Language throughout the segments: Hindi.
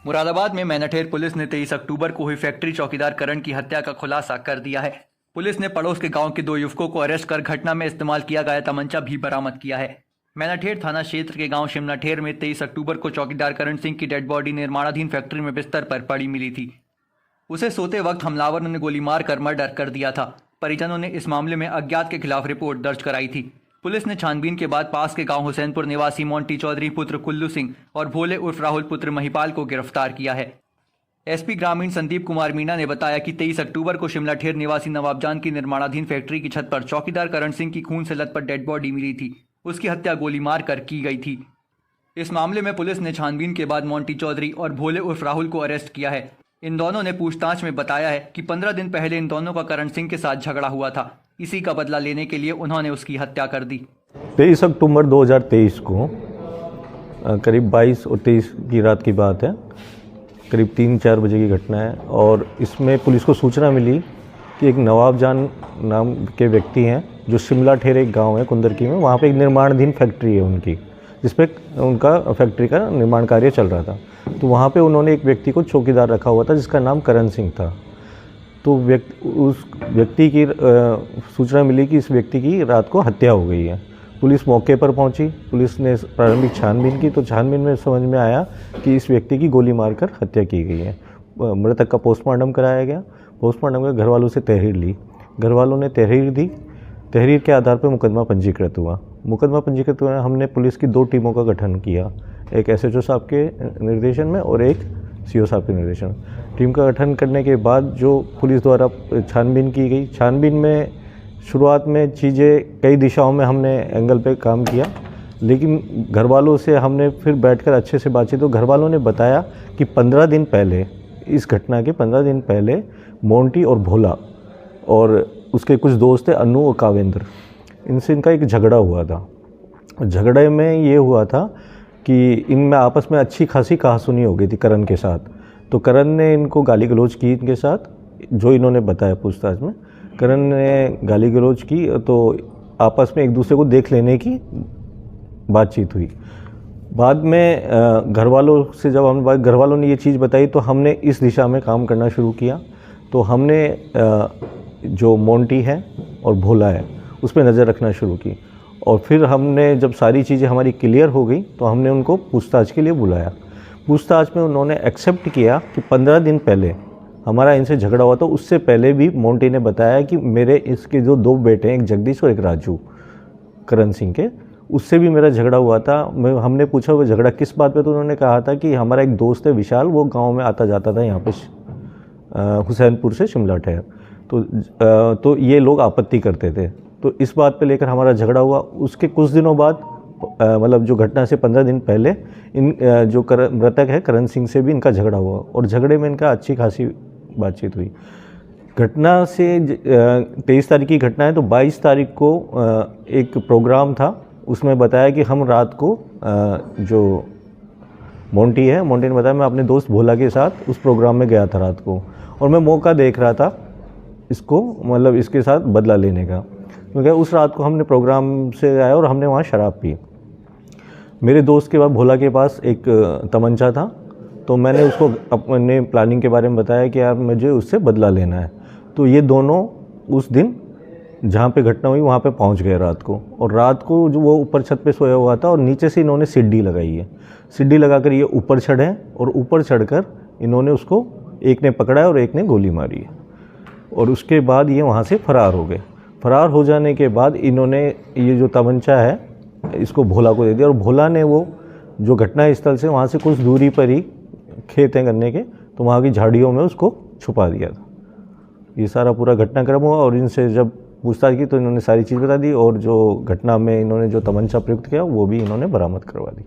मुरादाबाद में मैनाठेर पुलिस ने 23 अक्टूबर को हुई फैक्ट्री चौकीदार करण की हत्या का खुलासा कर दिया है। पुलिस ने पड़ोस के गांव के 2 युवकों को अरेस्ट कर घटना में इस्तेमाल किया गया तमंचा भी बरामद किया है। मैनाठेर थाना क्षेत्र के गांव शिमनाठेर में 23 अक्टूबर को चौकीदार करण सिंह की डेड बॉडी निर्माणाधीन फैक्ट्री में बिस्तर पर पड़ी मिली थी। उसे सोते वक्त हमलावरों ने गोली मारकर मर्डर कर दिया था। परिजनों ने इस मामले में अज्ञात के खिलाफ रिपोर्ट दर्ज कराई थी। पुलिस ने छानबीन के बाद पास के गांव हुसैनपुर निवासी मोंटी चौधरी पुत्र कुल्लू सिंह और भोले उर्फ राहुल पुत्र महिपाल को गिरफ्तार किया है। एसपी ग्रामीण संदीप कुमार मीणा ने बताया कि 23 अक्टूबर को शिमलाठेर निवासी नवाबजान की निर्माणाधीन फैक्ट्री की छत पर चौकीदार करण सिंह की खून से लथपथ डेड बॉडी मिली थी। उसकी हत्या गोली मारकर की गई थी। इस मामले में पुलिस ने छानबीन के बाद मोंटी चौधरी और भोले उर्फ राहुल को अरेस्ट किया है। इन दोनों ने पूछताछ में बताया है कि 15 दिन पहले इन दोनों का करण सिंह के साथ झगड़ा हुआ था। इसी का बदला लेने के लिए उन्होंने उसकी हत्या कर दी। 23 अक्टूबर 2023 को करीब 22 और 23 की रात की बात है, करीब 3-4 बजे की घटना है। और इसमें पुलिस को सूचना मिली कि एक नवाबजान नाम के व्यक्ति हैं जो शिमलाठेर एक गांव है कुंदरकी में, वहाँ पे एक निर्माणाधीन फैक्ट्री है उनकी, जिसपे उनका फैक्ट्री का निर्माण कार्य चल रहा था। तो वहाँ पे उन्होंने एक व्यक्ति को चौकीदार रखा हुआ था जिसका नाम करण सिंह था। तो उस व्यक्ति की सूचना मिली कि इस व्यक्ति की रात को हत्या हो गई है। पुलिस मौके पर पहुंची। पुलिस ने प्रारंभिक छानबीन की तो छानबीन में समझ में आया कि इस व्यक्ति की गोली मारकर हत्या की गई है। मृतक का पोस्टमार्टम कराया गया। पोस्टमार्टम में घर वालों से तहरीर ली। घर वालों ने तहरीर दी। तहरीर के आधार पर मुकदमा पंजीकृत हुआ। मुकदमा पंजीकृत हुआ, हमने पुलिस की 2 टीमों का गठन किया, एक एसएचओ साहब के निर्देशन में और एक सीओ साहब के निर्देशन। टीम का गठन करने के बाद जो पुलिस द्वारा छानबीन की गई, छानबीन में शुरुआत में चीज़ें कई दिशाओं में हमने एंगल पे काम किया, लेकिन घर वालों से हमने फिर बैठकर अच्छे से बातचीत, तो घर वालों ने बताया कि 15 दिन पहले, इस घटना के 15 दिन पहले मोंटी और भोला और उसके कुछ दोस्त थे अनु और कावेंद्र, इनसे इनका एक झगड़ा हुआ था। झगड़े में ये हुआ था कि इनमें आपस में अच्छी खासी कहासुनी हो गई थी करण के साथ। तो करण ने इनको गाली गलौज की इनके साथ, जो इन्होंने बताया पूछताछ में। करण ने गाली गलौज की तो आपस में एक दूसरे को देख लेने की बातचीत हुई। बाद में घर वालों से जब हम घर वालों ने ये चीज़ बताई तो हमने इस दिशा में काम करना शुरू किया। तो हमने जो मोंटी है और भोला है उस पर नज़र रखना शुरू की। और फिर हमने जब सारी चीज़ें हमारी क्लियर हो गई तो हमने उनको पूछताछ के लिए बुलाया। पूछताछ में उन्होंने एक्सेप्ट किया कि 15 दिन पहले हमारा इनसे झगड़ा हुआ था। उससे पहले भी मोंटी ने बताया कि मेरे इसके जो 2 बेटे हैं, एक जगदीश और एक राजू करण सिंह के, उससे भी मेरा झगड़ा हुआ था। हमने पूछा वो झगड़ा किस बात पे, तो उन्होंने कहा था कि हमारा एक दोस्त है विशाल, वो गांव में आता जाता था यहाँ पे हुसैनपुर से शिमलाठेर, तो ये लोग आपत्ति करते थे। तो इस बात पे लेकर हमारा झगड़ा हुआ। उसके कुछ दिनों बाद मतलब जो घटना से 15 दिन पहले इन जो मृतक है करण सिंह से भी इनका झगड़ा हुआ और झगड़े में इनका अच्छी खासी बातचीत हुई। घटना से 23 तारीख की घटना है, तो 22 तारीख को एक प्रोग्राम था, उसमें बताया कि हम रात को जो मोंटी है, मोंटी ने बताया मैं अपने दोस्त भोला के साथ उस प्रोग्राम में गया था रात को, और मैं मौका देख रहा था इसको, मतलब इसके साथ बदला लेने का, क्योंकि उस रात को हमने प्रोग्राम से आया और हमने वहाँ शराब पी। मेरे दोस्त के बाद भोला के पास एक तमंचा था, तो मैंने उसको अपने प्लानिंग के बारे में बताया कि यार मुझे उससे बदला लेना है। तो ये दोनों उस दिन जहाँ पे घटना हुई वहाँ पे पहुँच गए रात को। और रात को जो वो ऊपर छत पे सोया हुआ था और नीचे से इन्होंने सीढ़ी लगाई है। सीढ़ी लगाकर ये ऊपर चढ़े और ऊपर चढ़कर इन्होंने उसको, एक ने पकड़ा है और एक ने गोली मारी है। और उसके बाद ये वहाँ से फरार हो गए। फरार हो जाने के बाद इन्होंने ये जो तमंचा है इसको भोला को दे दिया, और भोला ने वो जो घटना स्थल से वहाँ से कुछ दूरी पर ही खेत हैं गन्ने के, तो वहाँ की झाड़ियों में उसको छुपा दिया था। ये सारा पूरा घटनाक्रम हुआ और इनसे जब पूछताछ की तो इन्होंने सारी चीज़ बता दी, और जो घटना में इन्होंने जो तमंचा प्रयुक्त किया वो भी इन्होंने बरामद करवा दी।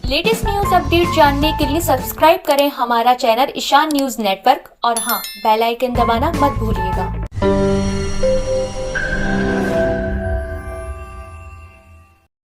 लेटेस्ट न्यूज अपडेट जानने के लिए सब्सक्राइब करें हमारा चैनल ईशान न्यूज नेटवर्क, और हाँ, बेल आइकन दबाना मत भूलिएगा।